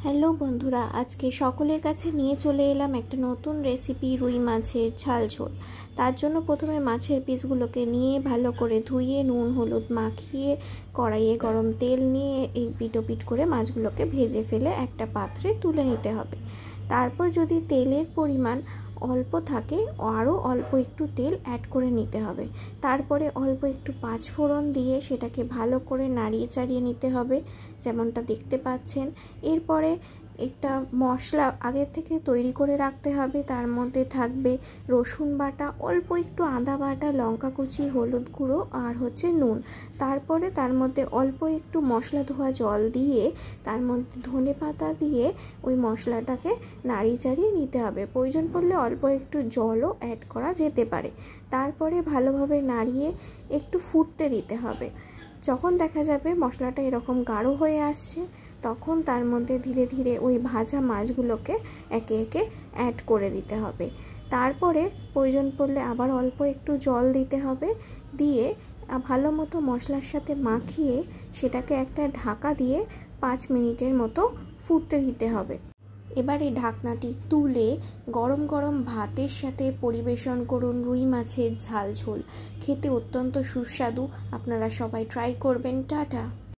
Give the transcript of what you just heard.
Hello বন্ধুরা, আজকে সকলের কাছে নিয়ে চলে এলাম একটা নতুন রেসিপি, রুই মাছের ঝাল ঝোল। তার জন্য প্রথমে মাছের পিসগুলোকে নিয়ে ভালো করে ধুয়ে নুন হলুদ মাখিয়ে কড়াইয়ে গরম তেল নিয়ে এই পিটোপিট করে মাছগুলোকে ভেজে ফেলে একটা পাত্রে তুলে নিতে হবে। তারপর যদি তেলের পরিমাণ অল্প থাকে আরও অল্প একটু তেল অ্যাড করে নিতে হবে। তারপরে অল্প একটু পাঁচফোড়ন দিয়ে সেটাকে ভালো করে নাড়িয়ে চাড়িয়ে নিতে হবে, যেমনটা দেখতে পাচ্ছেন। এরপরে একটা মশলা আগের থেকে তৈরি করে রাখতে হবে। তার মধ্যে থাকবে রসুন বাটা, অল্প একটু আদা বাটা, লঙ্কা কুচি, হলুদ গুঁড়ো আর নুন। তারপরে তার মধ্যে অল্প একটু মশলা ধোয়া জল দিয়ে তার মধ্যে ধনে পাতা দিয়ে ওই মশলাটাকে নাড়িয়ে চাড়িয়ে নিতে হবে। প্রয়োজন পড়লে অল্প একটু জলও অ্যাড করা যেতে পারে। তারপরে ভালোভাবে নাড়িয়ে একটু ফুটতে দিতে হবে। যখন দেখা যাবে মশলাটা এরকম গাঢ় হয়ে আসছে, তখন তার মধ্যে ধীরে ধীরে ওই ভাজা মাছগুলোকে একে একে অ্যাড করে দিতে হবে। তারপরে প্রয়োজন পড়লে আবার অল্প একটু জল দিতে হবে, দিয়ে ভালো মতো মশলার সাথে মাখিয়ে সেটাকে একটা ঢাকা দিয়ে 5 মিনিটের মতো ফুটতে দিতে হবে। এবার এই ঢাকনাটি তুলে গরম গরম ভাতের সাথে পরিবেশন করুন রুই মাছের ঝাল ঝোল। খেতে অত্যন্ত সুস্বাদু। আপনারা সবাই ট্রাই করবেন। টাটা।